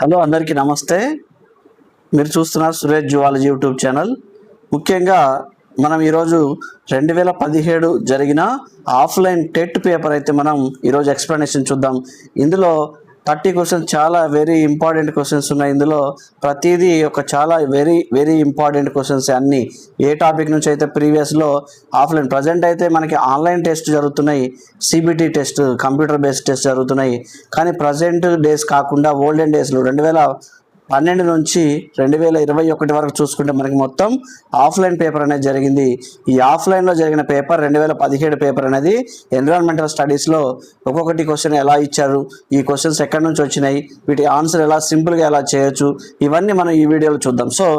Hello అందరికీ నమస్తే. మీరు చూస్తున్నారు సురేష్ జువాలజీ యూట్యూబ్ ఛానల్. ముఖ్యంగా మనం ఈరోజు 2017 జరిగిన ఆఫ్లైన్ టెట్ పేపర్ అయితే మనం ఈరోజు ఎక్స్ప్లెనేషన్ చూద్దాం. ఇందులో 30 క్వశ్చన్స్ చాలా వెరీ ఇంపార్టెంట్ క్వశ్చన్స్ ఉన్నాయి. ఇందులో ప్రతిదీ ఒక చాలా వెరీ ఇంపార్టెంట్ క్వశ్చన్స్ అన్నీ ఏ టాపిక్ నుంచి అయితే ప్రీవియస్లో ఆఫ్లైన్ ప్రజెంట్ అయితే మనకి ఆన్లైన్ టెస్ట్ జరుగుతున్నాయి, CBT test computer based test జరుగుతున్నాయి. కానీ ప్రజెంట్ డేస్ కాకుండా ఓల్డెన్ డేస్లో 2012 నుంచి 2021 వరకు చూసుకుంటే మనకి మొత్తం ఆఫ్లైన్ పేపర్ అనేది జరిగింది. ఈ ఆఫ్లైన్లో జరిగిన పేపర్ 2017 పేపర్ అనేది ఎన్విరాన్మెంటల్ స్టడీస్లో ఒక్కొక్కటి క్వశ్చన్ ఎలా ఇచ్చారు, ఈ క్వశ్చన్స్ ఎక్కడి నుంచి వచ్చినాయి, వీటి ఆన్సర్ ఎలా సింపుల్గా ఎలా చేయొచ్చు, ఇవన్నీ మనం ఈ వీడియోలో చూద్దాం. సో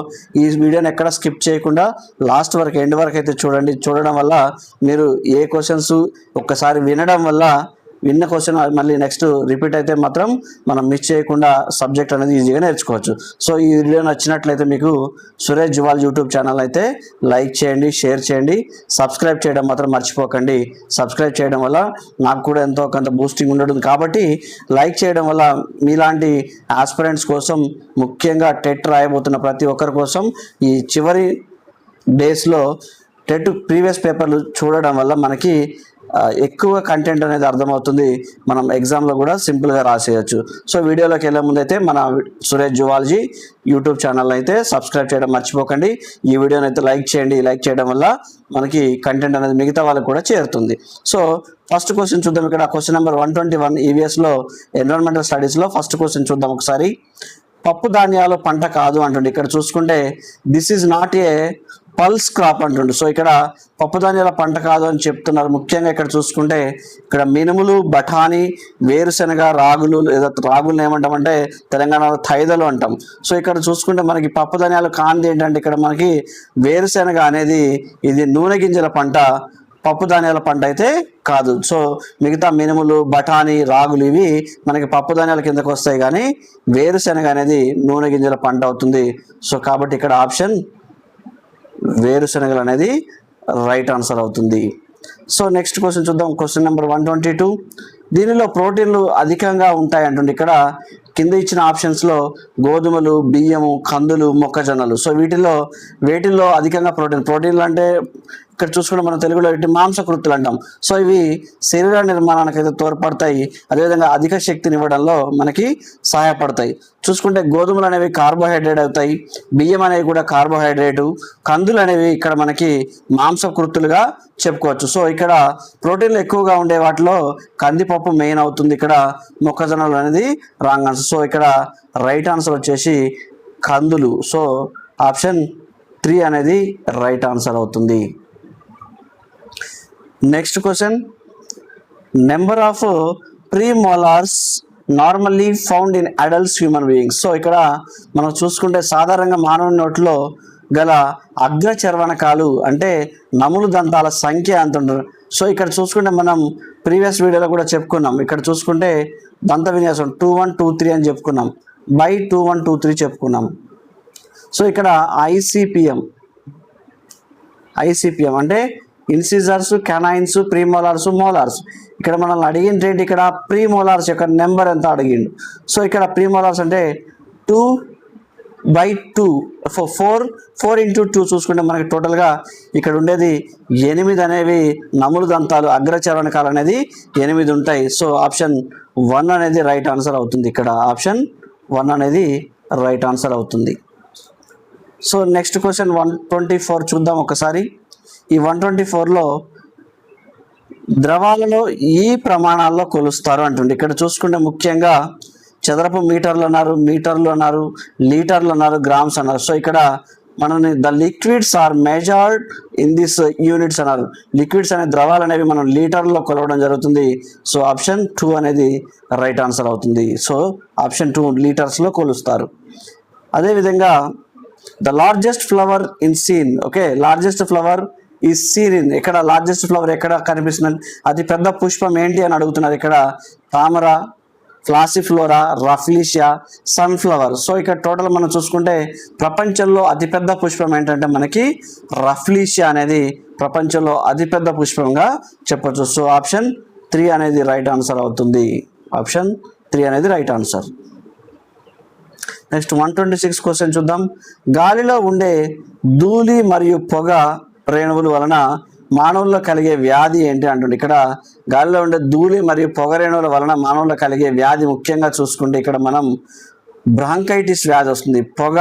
ఈ వీడియోని ఎక్కడ స్కిప్ చేయకుండా లాస్ట్ వరకు ఎండ్ వరకు అయితే చూడండి. చూడడం వల్ల మీరు ఏ క్వశ్చన్స్ ఒక్కసారి వినడం వల్ల విన్న క్వశ్చన్ మళ్ళీ నెక్స్ట్ రిపీట్ అయితే మాత్రం మనం మిస్ చేయకుండా సబ్జెక్ట్ అనేది ఈజీగా నేర్చుకోవచ్చు. సో ఈ వీడియో నచ్చినట్లయితే మీకు సురేష్ జువాలజీ యూట్యూబ్ ఛానల్ అయితే లైక్ చేయండి, షేర్ చేయండి, సబ్స్క్రైబ్ చేయడం మాత్రం మర్చిపోకండి. సబ్స్క్రైబ్ చేయడం వల్ల నాకు కూడా ఎంతో కొంత బూస్టింగ్ ఉండదు. కాబట్టి లైక్ చేయడం వల్ల మీలాంటి ఆస్పిరెంట్స్ కోసం, ముఖ్యంగా టెట్ రాయబోతున్న ప్రతి ఒక్కరి కోసం ఈ చివరి డేస్లో టెట్ ప్రీవియస్ పేపర్లు చూడడం వల్ల మనకి ఎక్కువ కంటెంట్ అనేది అర్థమవుతుంది. మనం ఎగ్జామ్లో కూడా సింపుల్గా రాసేయచ్చు. సో వీడియోలోకి వెళ్ళే ముందు అయితే మన సురేష్ జువాలజీ యూట్యూబ్ ఛానల్ అయితే సబ్స్క్రైబ్ చేయడం మర్చిపోకండి. ఈ వీడియోని అయితే లైక్ చేయండి. లైక్ చేయడం వల్ల మనకి కంటెంట్ అనేది మిగతా వాళ్ళకి కూడా చేరుతుంది. సో ఫస్ట్ క్వశ్చన్ చూద్దాం. ఇక్కడ క్వశ్చన్ నెంబర్ 121 ఈవీఎస్లో ఎన్విరాన్మెంటల్ స్టడీస్లో ఫస్ట్ క్వశ్చన్ చూద్దాం ఒకసారి. పప్పు ధాన్యాలు పంట కాదు అంటుండే. ఇక్కడ చూసుకుంటే this is not a pulse crop అంటుండు. సో ఇక్కడ పప్పు ధాన్యాల పంట కాదు అని చెప్తున్నారు. ముఖ్యంగా ఇక్కడ చూసుకుంటే ఇక్కడ మినుములు, బఠానీ, వేరుశనగ, రాగులు, లేదా రాగులు ఏమంటామంటే తెలంగాణలో తైదలు అంటాం. సో ఇక్కడ చూసుకుంటే మనకి పప్పు ధాన్యాలు కానిది ఏంటంటే ఇక్కడ మనకి వేరుశనగ అనేది ఇది నూనె గింజల పంట, పప్పు ధాన్యాల పంట అయితే కాదు. సో మిగతా మినుములు, బఠానీ, రాగులు ఇవి మనకి పప్పు ధాన్యాల కిందకు వస్తాయి, కానీ వేరుశనగ అనేది నూనె గింజల పంట అవుతుంది. సో కాబట్టి ఇక్కడ ఆప్షన్ వేరుశనగలు అనేది రైట్ ఆన్సర్ అవుతుంది. సో నెక్స్ట్ క్వశ్చన్ చూద్దాం. Question number 122. దీనిలో ప్రోటీన్లు అధికంగా ఉంటాయి అంటుంది. ఇక్కడ కింద ఇచ్చిన ఆప్షన్స్లో గోధుమలు, బియ్యము, కందులు, మొక్కజొన్నలు. సో వేటిల్లో అధికంగా ప్రోటీన్లు అంటే ఇక్కడ చూసుకుంటే మనం తెలుగులో వీటి మాంసకృతులు అంటాం. సో ఇవి శరీర నిర్మాణానికి అయితే తోడ్పడతాయి, అదేవిధంగా అధిక శక్తిని ఇవ్వడంలో మనకి సహాయపడతాయి. చూసుకుంటే గోధుమలు అనేవి కార్బోహైడ్రేట్ అవుతాయి, బియ్యం అనేవి కూడా కార్బోహైడ్రేటు, కందులు అనేవి ఇక్కడ మనకి మాంసకృతులుగా చెప్పుకోవచ్చు. సో ఇక్కడ ప్రోటీన్లు ఎక్కువగా ఉండే వాటిలో కందిపప్పు మెయిన్ అవుతుంది. ఇక్కడ మొక్కజొన్నలు అనేది రాంగ్ ఆన్సర్. సో ఇక్కడ రైట్ ఆన్సర్ వచ్చేసి కందులు. సో ఆప్షన్ 3 అనేది రైట్ ఆన్సర్ అవుతుంది. Next question. Number of premolars normally found in adults human beings. So ఇక్కడ మనం చూసుకుంటే సాధారణంగా మానవుని నోట్లో గల అగ్రచర్వణకాలు అంటే నములు దంతాల సంఖ్య ఎంత ఉంటుంది. సో ఇక్కడ చూసుకుంటే మనం ప్రీవియస్ వీడియోలో కూడా చెప్పుకున్నాం. ఇక్కడ చూసుకుంటే దంత విన్యాసం 2123 అని చెప్పుకున్నాం, బై 2123 చెప్పుకున్నాం. సో ఇక్కడ ఐసిపిఎం అంటే ఇన్సిజర్స్, కెనైన్స్, ప్రీమోలార్స్, మోలార్స్. ఇక్కడ మనల్ని అడిగింది ఏంటి, ఇక్కడ ప్రీమోలార్స్ యొక్క నెంబర్ ఎంత అడిగిండు. సో ఇక్కడ ప్రీమోలార్స్ అంటే 2/2 4 into 2 చూసుకుంటే మనకి టోటల్గా ఇక్కడ ఉండేది 8 అనేవి నములు దంతాలు, అగ్రచర్వణకాలు అనేది 8 ఉంటాయి. సో ఆప్షన్ 1 అనేది రైట్ ఆన్సర్ అవుతుంది. ఇక్కడ ఆప్షన్ 1 అనేది రైట్ ఆన్సర్ అవుతుంది. సో నెక్స్ట్ క్వశ్చన్ 124 చూద్దాం ఒకసారి. ఈ 124లో ద్రవాలలో ఈ ప్రమాణాల్లో కొలుస్తారు అంటుంది. ఇక్కడ చూసుకుంటే ముఖ్యంగా చదరపు మీటర్లు అన్నారు, లీటర్లు అన్నారు, గ్రామ్స్ అన్నారు. సో ఇక్కడ మనని the liquids are measured in this units అన్నారు. లిక్విడ్స్ అనే ద్రవాలు అనేవి మనం లీటర్లో కొలవడం జరుగుతుంది. సో ఆప్షన్ 2 అనేది రైట్ ఆన్సర్ అవుతుంది. సో ఆప్షన్ 2 లీటర్స్లో కొలుస్తారు. అదేవిధంగా the largest flower in seen. Okay, largest flower ఈ సీరిన్. ఇక్కడ లార్జెస్ట్ ఫ్లవర్ ఎక్కడ కనిపిస్తుంది, అతి పెద్ద పుష్పం ఏంటి అని అడుగుతున్నారు. ఇక్కడ తామర, ఫ్లాసిఫ్లోరా, రఫ్లీషియా, సన్ఫ్లవర్. సో ఇక్కడ టోటల్ మనం చూసుకుంటే ప్రపంచంలో అతిపెద్ద పుష్పం ఏంటంటే మనకి రఫ్లీషియా అనేది ప్రపంచంలో అతిపెద్ద పుష్పంగా చెప్పొచ్చు. సో ఆప్షన్ 3 అనేది రైట్ ఆన్సర్ అవుతుంది. ఆప్షన్ 3 అనేది రైట్ ఆన్సర్. నెక్స్ట్ 126 క్వశ్చన్ చూద్దాం. గాలిలో ఉండే ధూళి మరియు పొగ రేణువుల వలన మానవుల్లో కలిగే వ్యాధి ఏంటి అంటుంది. ఇక్కడ గాలిలో ఉండే ధూళి మరియు పొగ రేణువుల వలన మానవుల్లో కలిగే వ్యాధి ముఖ్యంగా చూసుకుంటే ఇక్కడ మనం బ్రాంకైటిస్ వ్యాధి వస్తుంది. పొగ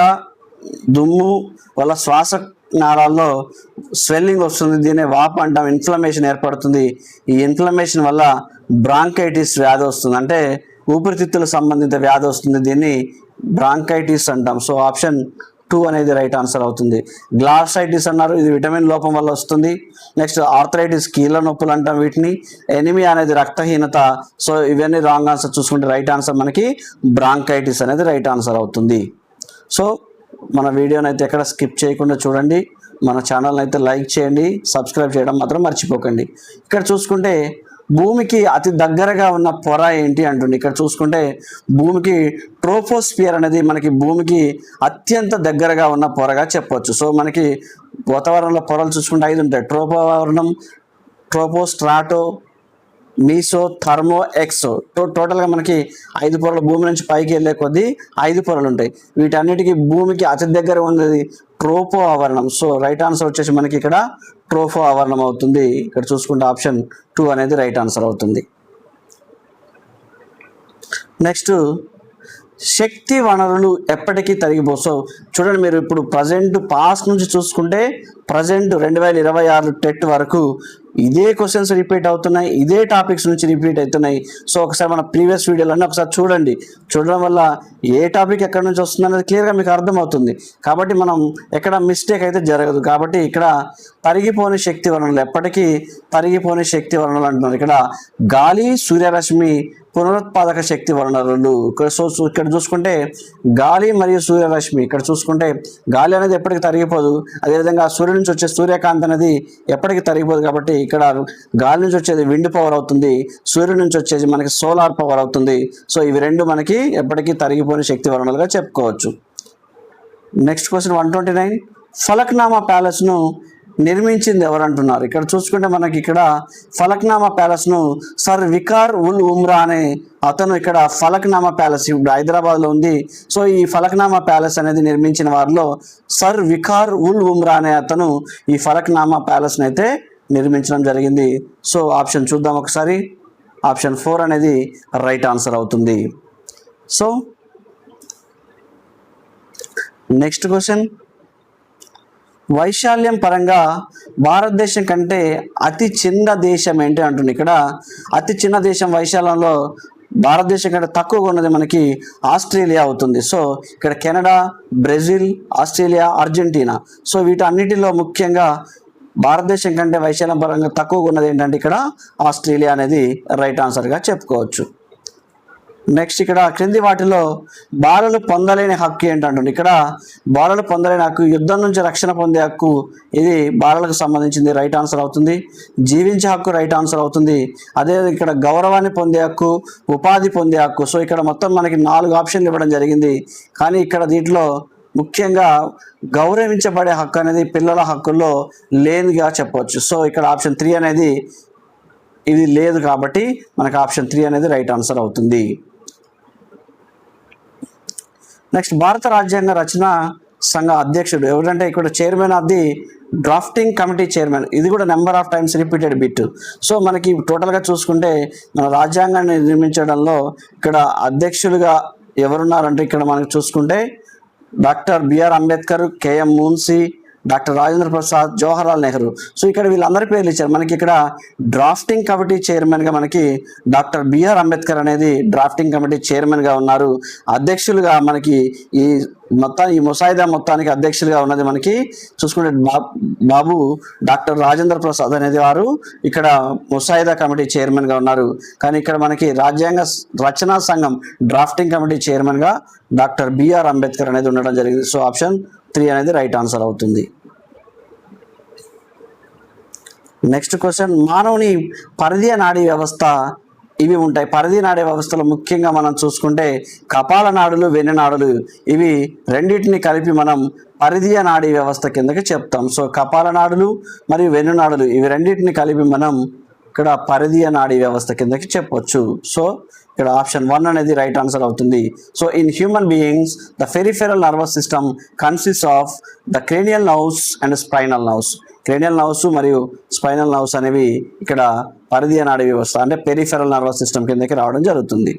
దుమ్ము వల్ల శ్వాస నాళాల్లో స్వెల్లింగ్ వస్తుంది, దీన్ని వాపు అంటాం. ఇన్ఫ్లమేషన్ ఏర్పడుతుంది, ఈ ఇన్ఫ్లమేషన్ వల్ల బ్రాంకైటిస్ వ్యాధి వస్తుంది, అంటే ఊపిరితిత్తుల సంబంధిత వ్యాధి వస్తుంది, దీన్ని బ్రాంకైటిస్ అంటాం. సో ఆప్షన్ 2 అనేది రైట్ ఆన్సర్ అవుతుంది. గ్లాసైటిస్ అన్నారు, ఇది విటమిన్ లోపం వల్ల వస్తుంది. నెక్స్ట్ ఆర్థరైటిస్ కీళ్ళ నొప్పులు అంటాం వీటిని. ఎనిమియా అనేది రక్తహీనత. సో ఇవన్నీ రాంగ్ ఆన్సర్. చూసుకుంటే రైట్ ఆన్సర్ మనకి బ్రాంకైటిస్ అనేది రైట్ ఆన్సర్ అవుతుంది. సో మన వీడియోని అయితే ఎక్కడ స్కిప్ చేయకుండా చూడండి, మన ఛానల్ని అయితే లైక్ చేయండి, సబ్స్క్రైబ్ చేయడం మాత్రం మర్చిపోకండి. ఇక్కడ చూసుకుంటే భూమికి అతి దగ్గరగా ఉన్న పొర ఏంటి అంటుంది. ఇక్కడ చూసుకుంటే భూమికి ట్రోపోస్ఫియర్ అనేది మనకి భూమికి అత్యంత దగ్గరగా ఉన్న పొరగా చెప్పవచ్చు. సో మనకి వాతావరణంలో పొరలు చూసుకుంటే 5 ఉంటాయి. ట్రోపోవరణం, ట్రోపోస్ట్రాటో, మీసో, థర్మో, ఎక్సో. టోటల్గా మనకి 5 పొరలు, భూమి నుంచి పైకి వెళ్ళే కొద్దీ 5 పొరలు ఉంటాయి. వీటన్నిటికీ భూమికి అతి దగ్గర ఉన్నది ట్రోపో ఆవరణం. సో రైట్ ఆన్సర్ వచ్చేసి మనకి ఇక్కడ ట్రోపో ఆవరణం అవుతుంది. ఇక్కడ చూసుకుంటే ఆప్షన్ 2 అనేది రైట్ ఆన్సర్ అవుతుంది. నెక్స్ట్ శక్తి వనరులు ఎప్పటికీ తరిగిపో. సో చూడండి, మీరు ఇప్పుడు ప్రజెంట్ పాస్ట్ నుంచి చూసుకుంటే ప్రజెంట్ 2026 టెట్ వరకు ఇదే క్వశ్చన్స్ రిపీట్ అవుతున్నాయి, ఇదే టాపిక్స్ నుంచి రిపీట్ అవుతున్నాయి. సో ఒకసారి మన ప్రీవియస్ వీడియోలన్నీ ఒకసారి చూడండి. చూడడం వల్ల ఏ టాపిక్ ఎక్కడి నుంచి వస్తుంది అనేది క్లియర్గా మీకు అర్థమవుతుంది. కాబట్టి మనం ఎక్కడ మిస్టేక్ అయితే జరగదు. కాబట్టి ఇక్కడ తరిగిపోని శక్తి వనరులు, ఎప్పటికీ తరిగిపోని శక్తి వనరులు అంటున్నారు. ఇక్కడ గాలి, సూర్యరశ్మి, పునరుత్పాదక శక్తి వనరులు. ఇక్కడ చూసుకుంటే గాలి మరియు సూర్యరశ్మి. ఇక్కడ చూసుకుంటే గాలి అనేది ఎప్పటికీ తరిగిపోదు, అదేవిధంగా సూర్యుడి నుంచి వచ్చే సూర్యకాంతి అనేది ఎప్పటికీ తరిగిపోదు. కాబట్టి ఇక్కడ గాలి నుంచి వచ్చేది విండ్ పవర్ అవుతుంది, సూర్యుడి నుంచి వచ్చేది మనకి సోలార్ పవర్ అవుతుంది. సో ఇవి రెండు మనకి ఎప్పటికీ తరిగిపోని శక్తి వనరులుగా చెప్పుకోవచ్చు. Next question 129. ఫలక్నామా ప్యాలెస్ను నిర్మించింది ఎవరు అంటున్నారు. ఇక్కడ చూసుకుంటే మనకి ఇక్కడ ఫలక్నామా ప్యాలెస్ను సర్ వికార్ ఉల్ ఉమ్రా అనే అతను ఇక్కడ ఫలక్నామా ప్యాలెస్ ఇప్పుడు హైదరాబాద్లో ఉంది. సో ఈ ఫలక్నామా ప్యాలెస్ అనేది నిర్మించిన వారిలో సర్ వికార్ ఉల్ ఉమ్రా అనే అతను ఈ ఫలక్నామా ప్యాలెస్ని అయితే నిర్మించడం జరిగింది. సో ఆప్షన్ చూద్దాం ఒకసారి. ఆప్షన్ 4 అనేది రైట్ ఆన్సర్ అవుతుంది. సో నెక్స్ట్ క్వశ్చన్, వైశాల్యం పరంగా భారతదేశం కంటే అతి చిన్న దేశం ఏంటి అంటుంది. ఇక్కడ అతి చిన్న దేశం వైశాల్యంలో భారతదేశం కంటే తక్కువగా ఉన్నది మనకి ఆస్ట్రేలియా అవుతుంది. సో ఇక్కడ Canada, Brazil, Australia, Argentina. So వీటన్నిటిలో ముఖ్యంగా భారతదేశం కంటే వైశాల్యం పరంగా తక్కువగా ఉన్నది ఏంటంటే ఇక్కడ ఆస్ట్రేలియా అనేది రైట్ ఆన్సర్గా చెప్పుకోవచ్చు. నెక్స్ట్ ఇక్కడ క్రింది వాటిలో బాలలు పొందలేని హక్కు ఏంటంటుంది. ఇక్కడ బాలలు పొందలేని హక్కు యుద్ధం నుంచి రక్షణ పొందే హక్కు, ఇది బాలలకు సంబంధించింది, రైట్ ఆన్సర్ అవుతుంది. జీవించే హక్కు రైట్ ఆన్సర్ అవుతుంది. అదే ఇక్కడ గౌరవాన్ని పొందే హక్కు, ఉపాధి పొందే హక్కు. సో ఇక్కడ మొత్తం మనకి 4 ఆప్షన్లు ఇవ్వడం జరిగింది. కానీ ఇక్కడ దీంట్లో ముఖ్యంగా గౌరవించబడే హక్కు అనేది పిల్లల హక్కుల్లో లేనిగా చెప్పవచ్చు. సో ఇక్కడ ఆప్షన్ 3 అనేది ఇది లేదు, కాబట్టి మనకు ఆప్షన్ 3 అనేది రైట్ ఆన్సర్ అవుతుంది. నెక్స్ట్ భారత రాజ్యాంగ రచన సంఘ అధ్యక్షుడు ఎవరంటే ఇక్కడ chairman of the drafting committee chairman. ఇది కూడా number of times repeated bit. So మనకి టోటల్గా చూసుకుంటే మన రాజ్యాంగాన్ని నిర్మించడంలో ఇక్కడ అధ్యక్షులుగా ఎవరున్నారంటే ఇక్కడ మనకి చూసుకుంటే doctor BR Ambedkar, KM Munshi, doctor Rajendra Prasad, Jawaharlal Nehru. So ఇక్కడ వీళ్ళందరి పేర్లు ఇచ్చారు. మనకి ఇక్కడ డ్రాఫ్టింగ్ కమిటీ చైర్మన్గా మనకి డాక్టర్ బిఆర్ అంబేద్కర్ అనేది డ్రాఫ్టింగ్ కమిటీ చైర్మన్గా ఉన్నారు. అధ్యక్షులుగా మనకి ఈ ముసాయిదా మొత్తానికి అధ్యక్షులుగా ఉన్నది మనకి చూసుకుంటే బాబు డాక్టర్ రాజేంద్ర ప్రసాద్ అనేది వారు ఇక్కడ ముసాయిదా కమిటీ చైర్మన్గా ఉన్నారు. కానీ ఇక్కడ మనకి రాజ్యాంగ రచనా సంఘం డ్రాఫ్టింగ్ కమిటీ చైర్మన్గా డాక్టర్ బిఆర్ అంబేద్కర్ అనేది ఉండడం జరిగింది. సో ఆప్షన్ 3 అనేది రైట్ ఆన్సర్ అవుతుంది. నెక్స్ట్ క్వశ్చన్, మానవుని పరిధీయ నాడీ వ్యవస్థ ఇవి ఉంటాయి. పరిధి నాడీ వ్యవస్థలో ముఖ్యంగా మనం చూసుకుంటే కపాల నాడులు, వెన్ను నాడులు, ఇవి రెండింటిని కలిపి మనం పరిధీయ నాడీ వ్యవస్థ కిందకి చెప్తాం. సో కపాల నాడులు మరియు వెన్ను నాడులు ఇవి రెండింటిని కలిపి మనం ఇక్కడ పరిధీయ నాడీ వ్యవస్థ కిందకి చెప్పొచ్చు. సో ఇక్కడ ఆప్షన్ 1 అనేది రైట్ ఆన్సర్ అవుతుంది. So in human beings the peripheral nervous system consist of the cranial nerves and spinal nerves. Cranial nerves మరియు స్పైనల్ నర్వ్స్ అనేవి ఇక్కడ పరిధీయ నాడీ వ్యవస్థ అంటే పెరిఫెరల్ నర్వస్ సిస్టమ్ కిందకి రావడం జరుగుతుంది.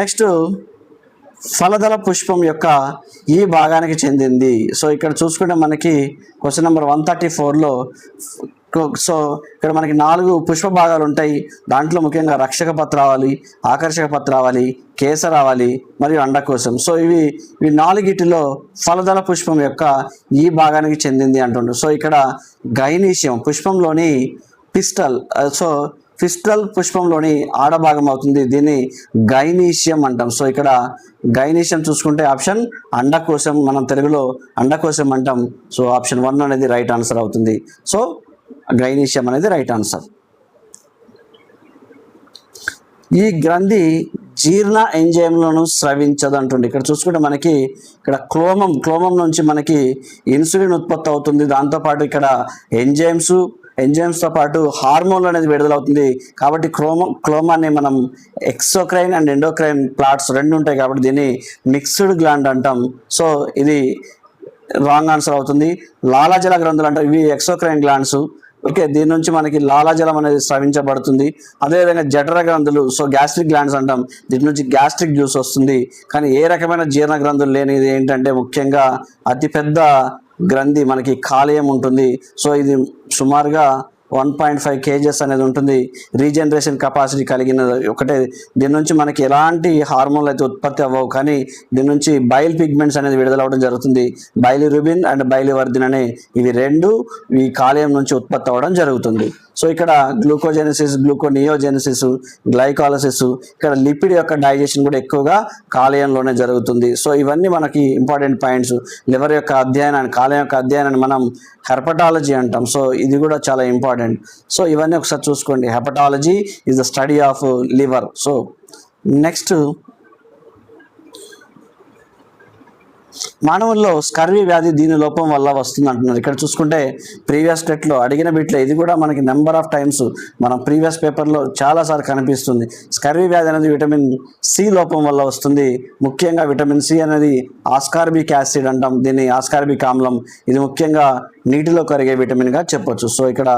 నెక్స్ట్ ఫలదళ పుష్పం యొక్క ఈ భాగానికి చెందింది. సో ఇక్కడ చూసుకుంటే మనకి క్వశ్చన్ నెంబర్ 134లో సో ఇక్కడ మనకి 4 పుష్ప భాగాలు ఉంటాయి. దాంట్లో ముఖ్యంగా రక్షక పత్రావళి, ఆకర్షక పత్రావళి, కేసరావళి మరియు అండకోశం. సో ఇవి 4గిటిలో ఫలదళ పుష్పం యొక్క ఈ భాగానికి చెందింది అంటుండ్రు. సో ఇక్కడ గైనీషియం పుష్పంలోని పిస్టల్, సో పిస్టల్ పుష్పంలోని ఆడభాగం అవుతుంది. దీన్ని గైనీషియం అంటాం. సో ఇక్కడ గైనీషియం చూసుకుంటే ఆప్షన్ అండకోశం, మనం తెలుగులో అండకోశం అంటాం. సో ఆప్షన్ 1 అనేది రైట్ ఆన్సర్ అవుతుంది. సో గైనీషియం అనేది రైట్ ఆన్సర్. ఈ గ్రంథి జీర్ణ ఎంజైమ్లను స్రవించదు అంటుంది. ఇక్కడ చూసుకుంటే మనకి ఇక్కడ క్లోమం నుంచి మనకి ఇన్సులిన్ ఉత్పత్తి అవుతుంది. దాంతోపాటు ఇక్కడ ఎంజైమ్స్తో పాటు హార్మోన్లు అనేది విడుదలవుతుంది. కాబట్టి క్లోమాన్ని మనం ఎక్సోక్రైన్ అండ్ ఎండోక్రైన్ ప్లాట్స్ 2 ఉంటాయి కాబట్టి దీన్ని మిక్స్డ్ గ్లాండ్ అంటాం. సో ఇది రాంగ్ ఆన్సర్ అవుతుంది. లాలాజల గ్రంథులు అంటారు, ఇవి ఎక్సోక్రైన్ గ్లాండ్స్. ఓకే, దీని నుంచి మనకి లాలాజలం అనేది స్రవించబడుతుంది. అదేవిధంగా జఠర గ్రంథులు, సో గ్యాస్ట్రిక్ గ్లాండ్స్ అంటాం, దీని నుంచి గ్యాస్ట్రిక్ జ్యూస్ వస్తుంది. కానీ ఏ రకమైన జీర్ణ గ్రంథులు లేనిది ఏంటంటే ముఖ్యంగా అతిపెద్ద గ్రంథి మనకి కాలేయం ఉంటుంది. సో ఇది సుమారుగా 1.5 kgs అనేది ఉంటుంది. రీజనరేషన్ కెపాసిటీ కలిగిన ఒకటే. దీని నుంచి మనకి ఎలాంటి హార్మోన్లు అయితే ఉత్పత్తి అవ్వవు, కానీ దీని నుంచి బైల్ పిగ్మెంట్స్ అనేది విడుదలవడం జరుగుతుంది. బైలిరుబిన్ అండ్ బైలివర్దిన్ అనే ఇవి 2 ఈ కాలేయం నుంచి ఉత్పత్తి అవ్వడం జరుగుతుంది. సో ఇక్కడ గ్లూకోజెనసిస్, గ్లూకోనియోజెనసిస్, గ్లైకాలసిస్, ఇక్కడ లిపిడ్ యొక్క డైజెషన్ కూడా ఎక్కువగా కాలేయంలోనే జరుగుతుంది. సో ఇవన్నీ మనకి ఇంపార్టెంట్ పాయింట్స్. లివర్ యొక్క అధ్యయనాన్ని, కాలేయం యొక్క అధ్యయనాన్ని మనం హెపటాలజీ అంటాం. సో ఇది కూడా చాలా ఇంపార్టెంట్. సో ఇవన్నీ ఒకసారి చూసుకోండి. Hepatology is the study of liver. So next మానవుల్లో స్కర్వీ వ్యాధి దీని లోపం వల్ల వస్తుంది అంటున్నారు. ఇక్కడ చూసుకుంటే ప్రీవియస్ టెట్లో అడిగిన బిట్లో ఇది కూడా మనకి నెంబర్ ఆఫ్ టైమ్స్ మనం ప్రీవియస్ పేపర్లో చాలాసార్లు కనిపిస్తుంది. స్కర్వీ వ్యాధి అనేది విటమిన్ సి లోపం వల్ల వస్తుంది. ముఖ్యంగా విటమిన్ సి అనేది ఆస్కార్బిక్ యాసిడ్ అంటాం, దీన్ని ఆస్కార్బిక్ ఆమ్లం. ఇది ముఖ్యంగా నీటిలో కరిగే విటమిన్గా చెప్పొచ్చు. సో ఇక్కడ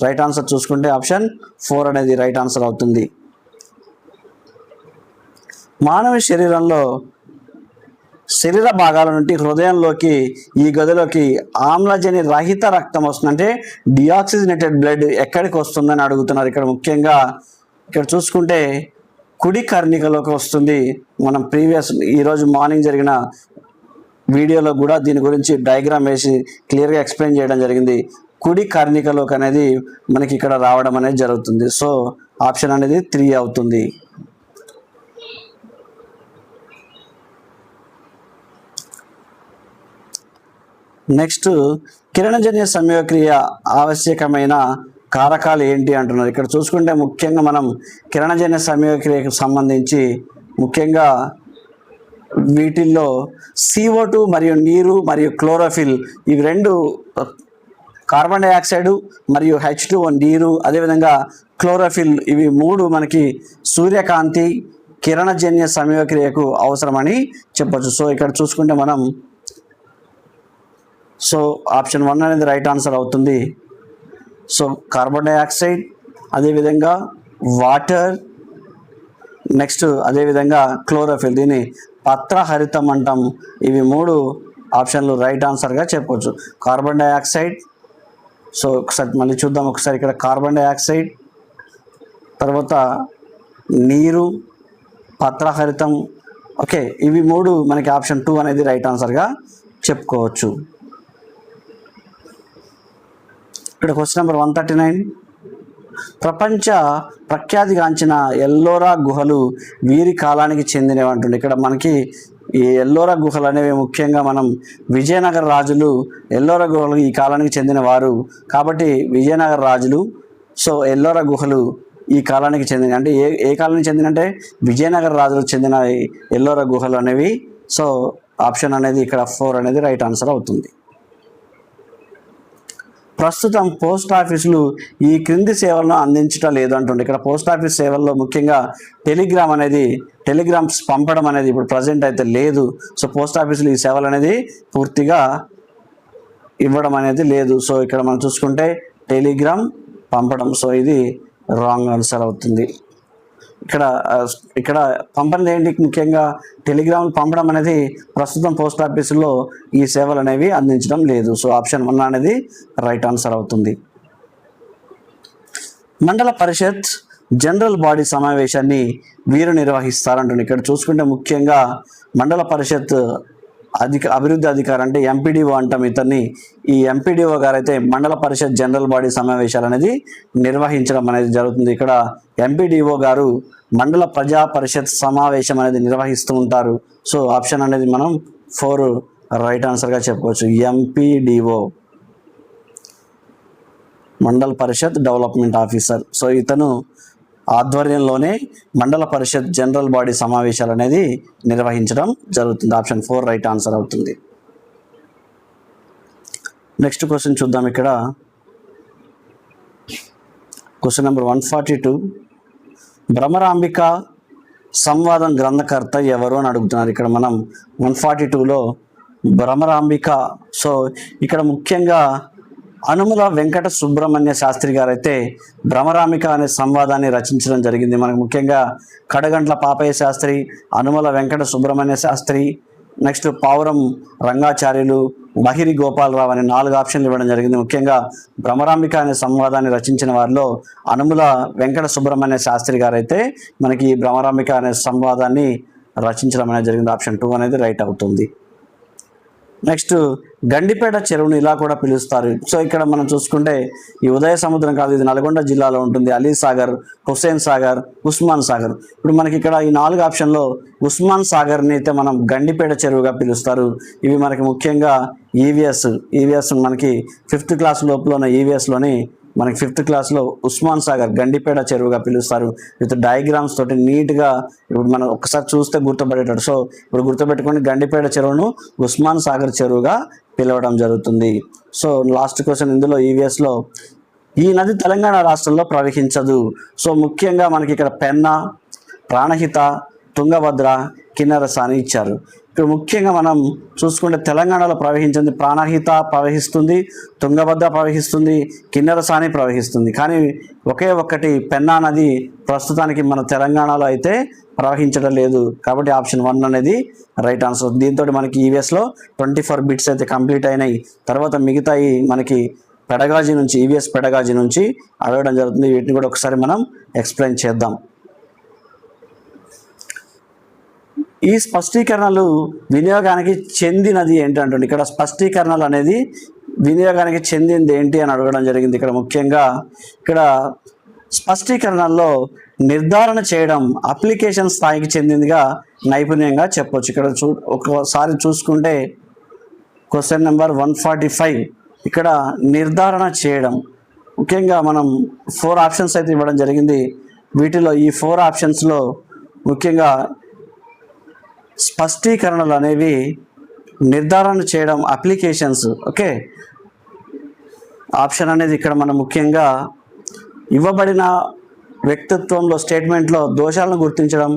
రైట్ ఆన్సర్ చూసుకుంటే ఆప్షన్ 4 అనేది రైట్ ఆన్సర్ అవుతుంది. మానవ శరీర భాగాల నుండి హృదయంలోకి ఈ గదిలోకి ఆమ్లజని రహిత రక్తం వస్తుంది. అంటే డిఆక్సిజనేటెడ్ బ్లడ్ ఎక్కడికి వస్తుందని అడుగుతున్నారు. ఇక్కడ ముఖ్యంగా ఇక్కడ చూసుకుంటే కుడి కర్ణికలోకి వస్తుంది. మనం ఈరోజు మార్నింగ్ జరిగిన వీడియోలో కూడా దీని గురించి డయాగ్రామ్ వేసి క్లియర్గా ఎక్స్ప్లెయిన్ చేయడం జరిగింది. కుడి కర్ణికలోకి అనేది మనకి ఇక్కడ రావడం అనేది జరుగుతుంది. సో ఆప్షన్ అనేది 3 అవుతుంది. నెక్స్ట్ కిరణజన్య సంయోగక్రియ ఆవశ్యకమైన కారకాలు ఏంటి అంటున్నారు. ఇక్కడ చూసుకుంటే ముఖ్యంగా మనం కిరణజన్య సంయోగక్రియకు సంబంధించి ముఖ్యంగా వీటిల్లో CO2 మరియు నీరు మరియు క్లోరోఫిల్, ఇవి 2 కార్బన్ డైఆక్సైడ్ మరియు H2O నీరు, అదేవిధంగా క్లోరోఫిల్, ఇవి 3 మనకి సూర్యకాంతి కిరణజన్య సంయోగక్రియకు అవసరమని చెప్పొచ్చు. సో ఇక్కడ చూసుకుంటే మనం సో ఆప్షన్ 1 అనేది రైట్ ఆన్సర్ అవుతుంది. సో కార్బన్ డైఆక్సైడ్, అదేవిధంగా వాటర్, నెక్స్ట్ అదేవిధంగా క్లోరోఫిల్, దీన్ని పత్రహరితం అంటాం. ఇవి 3 ఆప్షన్లు రైట్ ఆన్సర్గా చెప్పవచ్చు. కార్బన్ డైఆక్సైడ్, సో ఒకసారి మళ్ళీ చూద్దాం. ఒకసారి ఇక్కడ కార్బన్ డైఆక్సైడ్, తర్వాత నీరు, పత్రహరితం. ఓకే, ఇవి 3 మనకి ఆప్షన్ 2 అనేది రైట్ ఆన్సర్గా చెప్పుకోవచ్చు. ఇక్కడ క్వశ్చన్ నెంబర్ 139. ప్రపంచ ప్రఖ్యాతిగాంచిన ఎల్లోరా గుహలు వీరి కాలానికి చెందినవి అంటుంది. ఇక్కడ మనకి ఈ ఎల్లోరా గుహలు అనేవి ముఖ్యంగా మనం విజయనగర రాజులు ఎల్లోరా గుహలు ఈ కాలానికి చెందిన వారు కాబట్టి విజయనగర రాజులు. సో ఎల్లోరా గుహలు ఈ కాలానికి చెందిన, అంటే ఏ కాలానికి చెందినంటే విజయనగర రాజులకు చెందిన ఎల్లోరా గుహలు అనేవి. సో ఆప్షన్ అనేది ఇక్కడ 4 అనేది రైట్ ఆన్సర్ అవుతుంది. ప్రస్తుతం పోస్ట్ ఆఫీసులు ఈ క్రింది సేవలను అందించడం లేదు అంటుండే. ఇక్కడ పోస్ట్ ఆఫీస్ సేవల్లో ముఖ్యంగా టెలిగ్రామ్స్ పంపడం అనేది ఇప్పుడు ప్రజెంట్ అయితే లేదు. సో పోస్ట్ ఆఫీసులు ఈ సేవలు అనేది పూర్తిగా ఇవ్వడం అనేది లేదు. సో ఇక్కడ మనం చూసుకుంటే టెలిగ్రామ్ పంపడం, సో ఇది రాంగ్ ఆన్సర్ అవుతుంది. ఇక్కడ పంపడం ఏంటి, ముఖ్యంగా టెలిగ్రామ్ పంపడం అనేది ప్రస్తుతం పోస్ట్ ఆఫీసులో ఈ సేవలు అనేవి అందించడం లేదు. సో ఆప్షన్ 1 అనేది రైట్ ఆన్సర్ అవుతుంది. మండల పరిషత్ జనరల్ బాడీ సమావేశాన్ని వీరు నిర్వహిస్తారంటుంది. ఇక్కడ చూసుకుంటే ముఖ్యంగా మండల పరిషత్ అభివృద్ధి అధికారి అంటే ఎంపీడీఓ అంటాం ఇతన్ని. ఈ ఎంపీడీఓ గారు అయితే మండల పరిషత్ జనరల్ బాడీ సమావేశాలు అనేది నిర్వహించడం అనేది జరుగుతుంది. ఇక్కడ ఎంపీడీఓ గారు మండల ప్రజా పరిషత్ సమావేశం అనేది నిర్వహిస్తూ ఉంటారు. సో ఆప్షన్ అనేది మనం 4 రైట్ ఆన్సర్గా చెప్పుకోవచ్చు. ఎంపీడీఓ మండల పరిషత్ డెవలప్మెంట్ ఆఫీసర్. సో ఇతను ఆధ్వర్యంలోనే మండల పరిషత్ జనరల్ బాడీ సమావేశాలు అనేది నిర్వహించడం జరుగుతుంది. ఆప్షన్ 4 రైట్ ఆన్సర్ అవుతుంది. నెక్స్ట్ క్వశ్చన్ చూద్దాం. ఇక్కడ క్వశ్చన్ నెంబర్ 142, భ్రమరాంబిక సంవాదం గ్రంథకర్త ఎవరు అని అడుగుతున్నారు. ఇక్కడ మనం 142లో భ్రమరాంబిక, సో ఇక్కడ ముఖ్యంగా అనుముల వెంకట సుబ్రహ్మణ్య శాస్త్రి గారు అయితే భ్రమరాంబిక అనే సంవాదాన్ని రచించడం జరిగింది. మనకు ముఖ్యంగా కడగంట్ల పాపయ్య శాస్త్రి, అనుముల వెంకట సుబ్రహ్మణ్య శాస్త్రి, నెక్స్ట్ పావురం రంగాచార్యులు, బహిరి గోపాలరావు అనే 4 ఆప్షన్లు ఇవ్వడం జరిగింది. ముఖ్యంగా భ్రమరాంబిక అనే సంవాదాన్ని రచించిన వారిలో అనుముల వెంకట సుబ్రహ్మణ్య శాస్త్రి గారు అయితే మనకి ఈ భ్రమరాంబిక అనే సంవాదాన్ని రచించడం అనేది జరిగింది. ఆప్షన్ 2 అనేది రైట్ అవుతుంది. నెక్స్ట్ గండిపేట చెరువును ఇలా కూడా పిలుస్తారు. సో ఇక్కడ మనం చూసుకుంటే ఈ ఉదయ సముద్రం కాదు, ఇది నల్గొండ జిల్లాలో ఉంటుంది. అలీ సాగర్, హుస్సేన్ సాగర్, ఉస్మాన్ సాగర్. ఇప్పుడు మనకి ఇక్కడ ఈ 4 ఆప్షన్లో ఉస్మాన్ సాగర్ని అయితే మనం గండిపేట చెరువుగా పిలుస్తారు. ఇవి మనకి ముఖ్యంగా ఈవీఎస్ మనకి 5th క్లాస్ లోపల ఈవీఎస్లోని మనకి 5th క్లాస్లో ఉస్మాన్ సాగర్ గండిపేట చెరువుగా పిలుస్తారు. విత్ డయాగ్రామ్స్ తోటి నీట్గా ఇప్పుడు మనం ఒకసారి చూస్తే గుర్తుపడేటట్టు. సో ఇప్పుడు గుర్తుపెట్టుకొని గండిపేట చెరువును ఉస్మాన్ సాగర్ చెరువుగా పిలవడం జరుగుతుంది. సో లాస్ట్ క్వశ్చన్ ఇందులో ఈవీఎస్లో, ఈ నది తెలంగాణ రాష్ట్రంలో ప్రవహించదు. సో ముఖ్యంగా మనకి ఇక్కడ పెన్నా, ప్రాణహిత, తుంగభద్ర, కిన్నెరస అని ఇచ్చారు. ఇక్కడ ముఖ్యంగా మనం చూసుకుంటే తెలంగాణలో ప్రవహించింది ప్రాణహిత ప్రవహిస్తుంది, తుంగభద్ర ప్రవహిస్తుంది, కిన్నెరసాని ప్రవహిస్తుంది. కానీ ఒకే ఒక్కటి పెన్నా నది ప్రస్తుతానికి మన తెలంగాణలో అయితే ప్రవహించడం లేదు. కాబట్టి ఆప్షన్ 1 అనేది రైట్ ఆన్సర్. దీంతో మనకి ఈవీఎస్లో 24 బిట్స్ అయితే కంప్లీట్ అయినాయి. తర్వాత మిగతాయి మనకి పెడగాజీ నుంచి, ఈవీఎస్ పెడగాజీ నుంచి అడగడం జరుగుతుంది. వీటిని కూడా ఒకసారి మనం ఎక్స్ప్లెయిన్ చేద్దాం. ఈ స్పష్టీకరణలు వినియోగానికి చెందినది ఏంటంటే, ఇక్కడ స్పష్టీకరణలు అనేది వినియోగానికి చెందింది ఏంటి అని అడగడం జరిగింది. ఇక్కడ ముఖ్యంగా ఇక్కడ స్పష్టీకరణల్లో నిర్ధారణ చేయడం అప్లికేషన్ స్థాయికి చెందిందిగా నైపుణ్యంగా చెప్పొచ్చు. ఇక్కడ ఒకసారి చూసుకుంటే క్వశ్చన్ నెంబర్ 145 ఇక్కడ నిర్ధారణ చేయడం ముఖ్యంగా మనం 4 ఆప్షన్స్ అయితే ఇవ్వడం జరిగింది. వీటిలో ఈ 4 ఆప్షన్స్లో ముఖ్యంగా స్పష్టీకరణలు అనేవి నిర్ధారణ చేయడం అప్లికేషన్స్. ఓకే, ఆప్షన్ అనేది ఇక్కడ మనం ముఖ్యంగా ఇవ్వబడిన వ్యక్తిత్వంలో స్టేట్మెంట్లో దోషాలను గుర్తించడం,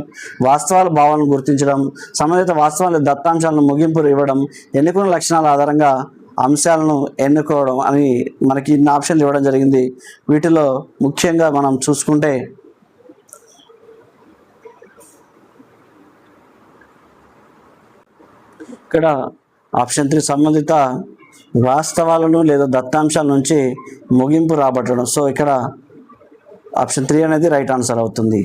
వాస్తవాల భావాలను గుర్తించడం, సంబంధిత వాస్తవాల దత్తాంశాలను ముగింపు ఇవ్వడం, ఎన్నుకున్న లక్షణాల ఆధారంగా అంశాలను ఎన్నుకోవడం అని మనకి ఇన్ని ఆప్షన్లు ఇవ్వడం జరిగింది. వీటిలో ముఖ్యంగా మనం చూసుకుంటే ఇక్కడ ఆప్షన్ 3 సంబంధిత వాస్తవాలను లేదా దత్తాంశాల నుంచి ముగింపు రాబట్టడం. సో ఇక్కడ ఆప్షన్ 3 అనేది రైట్ ఆన్సర్ అవుతుంది.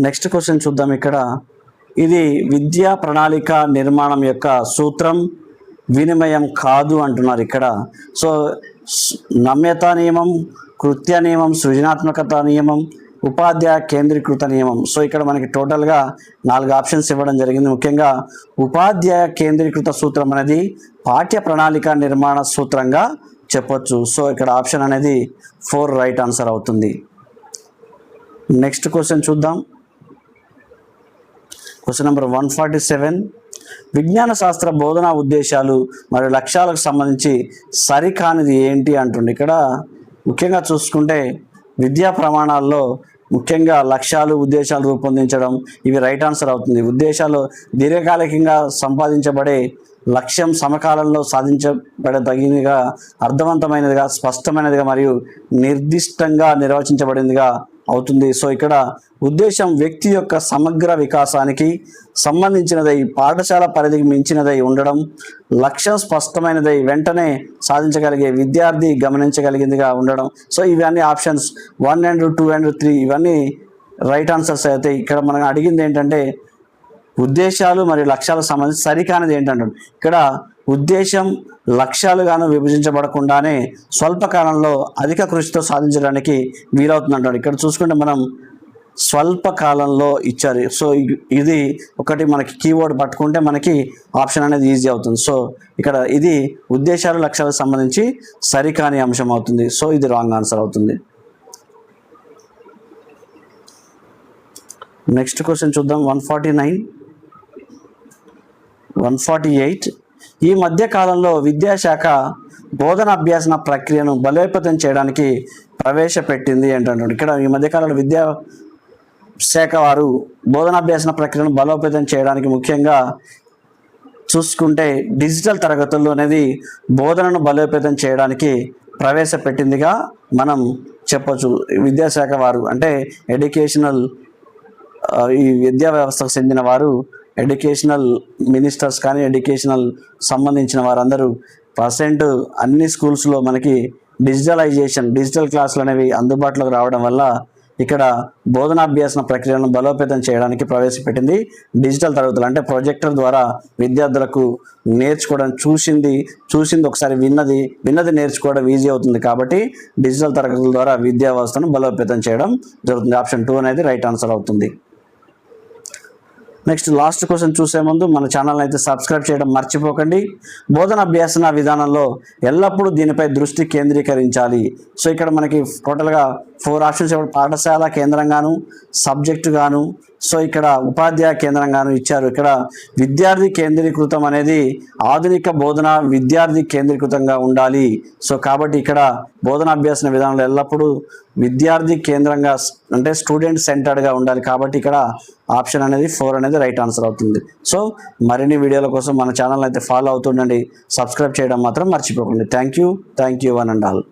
నెక్స్ట్ క్వశ్చన్ చూద్దాం. ఇక్కడ ఇది విద్యా ప్రణాళిక నిర్మాణం యొక్క సూత్రం వినిమయం కాదు అంటున్నారు ఇక్కడ. సో నమ్యత నియమం, కృత్య నియమం, సృజనాత్మకత నియమం, ఉపాధ్యాయ కేంద్రీకృత నియమం. సో ఇక్కడ మనకి టోటల్గా 4 ఆప్షన్స్ ఇవ్వడం జరిగింది. ముఖ్యంగా ఉపాధ్యాయ కేంద్రీకృత సూత్రం అనేది పాఠ్య ప్రణాళిక నిర్మాణ సూత్రంగా చెప్పొచ్చు. సో ఇక్కడ ఆప్షన్ అనేది 4 రైట్ ఆన్సర్ అవుతుంది. నెక్స్ట్ క్వశ్చన్ చూద్దాం. క్వశ్చన్ నెంబర్ 147, విజ్ఞాన శాస్త్ర బోధనా ఉద్దేశాలు మరియు లక్ష్యాలకు సంబంధించి సరికానిది ఏంటి అంటుండే. ఇక్కడ ముఖ్యంగా చూసుకుంటే విద్యా ప్రమాణాల్లో ముఖ్యంగా లక్ష్యాలు ఉద్దేశాలు రూపొందించడం ఇవి రైట్ ఆన్సర్ అవుతుంది. ఉద్దేశాలు దీర్ఘకాలికంగా సంపాదించబడే లక్ష్యం సమకాలంలో సాధించబడదగినదిగా, అర్థవంతమైనదిగా, స్పష్టమైనదిగా మరియు నిర్దిష్టంగా నిర్వచించబడిందిగా అవుతుంది. సో ఇక్కడ ఉద్దేశం వ్యక్తి యొక్క సమగ్ర వికాసానికి సంబంధించినదై, పాఠశాల పరిధికి మించినదై ఉండడం, లక్ష్యం స్పష్టమైనదై, వెంటనే సాధించగలిగే, విద్యార్థి గమనించగలిగిందిగా ఉండడం. సో ఇవన్నీ ఆప్షన్స్ 1 and 2 and 3 ఇవన్నీ రైట్ ఆన్సర్స్ అయితే. ఇక్కడ మనం అడిగింది ఏంటంటే ఉద్దేశాలు మరియు లక్ష్యాలకు సంబంధించి సరికానిది ఏంటంటే ఇక్కడ ఉద్దేశం లక్ష్యాలుగాను విభజించబడకుండానే స్వల్పకాలంలో అధిక కృషితో సాధించడానికి వీలవుతుందంటాడు. ఇక్కడ చూసుకుంటే మనం స్వల్పకాలంలో ఇచ్చారు. సో ఇది ఒకటి మనకి కీవర్డ్ పట్టుకుంటే మనకి ఆప్షన్ అనేది ఈజీ అవుతుంది. సో ఇక్కడ ఇది ఉద్దేశాలు లక్ష్యాలకు సంబంధించి సరికాని అంశం అవుతుంది. సో ఇది రాంగ్ ఆన్సర్ అవుతుంది. నెక్స్ట్ క్వశ్చన్ చూద్దాం. 149, 148. ఈ మధ్య కాలంలో విద్యాశాఖ బోధన అభ్యాసన ప్రక్రియను బలోపేతం చేయడానికి ప్రవేశపెట్టింది ఏంటంటే ఇక్కడ ఈ మధ్యకాలంలో విద్యాశాఖ వారు బోధనాభ్యాసన ప్రక్రియను బలోపేతం చేయడానికి ముఖ్యంగా చూసుకుంటే డిజిటల్ తరగతుల్లో అనేది బోధనను బలోపేతం చేయడానికి ప్రవేశపెట్టిందిగా మనం చెప్పొచ్చు. విద్యాశాఖ వారు అంటే ఎడ్యుకేషనల్ ఈ విద్యా వ్యవస్థకు చెందిన వారు, ఎడ్యుకేషనల్ మినిస్టర్స్ కానీ ఎడ్యుకేషనల్ సంబంధించిన వారందరూ ప్రజెంట్ అన్ని స్కూల్స్లో మనకి డిజిటల్ క్లాసులు అనేవి అందుబాటులోకి రావడం వల్ల ఇక్కడ బోధనాభ్యాసన ప్రక్రియను బలోపేతం చేయడానికి ప్రవేశపెట్టింది. డిజిటల్ తరగతులు అంటే ప్రొజెక్టర్ ద్వారా విద్యార్థులకు నేర్చుకోవడం, చూసింది ఒకసారి విన్నది నేర్చుకోవడం ఈజీ అవుతుంది. కాబట్టి డిజిటల్ తరగతుల ద్వారా విద్యా వ్యవస్థను బలోపేతం చేయడం జరుగుతుంది. ఆప్షన్ 2 అనేది రైట్ ఆన్సర్ అవుతుంది. నెక్స్ట్ లాస్ట్ క్వశ్చన్ చూసే ముందు మన ఛానల్ని అయితే సబ్స్క్రైబ్ చేయడం మర్చిపోకండి. బోధన అభ్యాసన విధానంలో ఎల్లప్పుడూ దీనిపై దృష్టి కేంద్రీకరించాలి. సో ఇక్కడ మనకి టోటల్గా 4 ఆప్షన్స్ ఇవ్వడం, పాఠశాల కేంద్రంగాను, సబ్జెక్టు గాను, సో ఇక్కడ ఉపాధ్యాయ కేంద్రంగాను ఇచ్చారు. ఇక్కడ విద్యార్థి కేంద్రీకృతం అనేది ఆధునిక బోధన విద్యార్థి కేంద్రీకృతంగా ఉండాలి. సో కాబట్టి ఇక్కడ బోధనాభ్యాసన విధానంలో ఎల్లప్పుడూ విద్యార్థి కేంద్రంగా అంటే స్టూడెంట్ సెంటర్డ్గా ఉండాలి. కాబట్టి ఇక్కడ ఆప్షన్ అనేది 4 అనేది రైట్ ఆన్సర్ అవుతుంది. సో మరిన్ని వీడియోల కోసం మన ఛానల్ అయితే ఫాలో అవుతుండండి. సబ్స్క్రైబ్ చేయడం మాత్రం మర్చిపోకండి. Thank you one and all.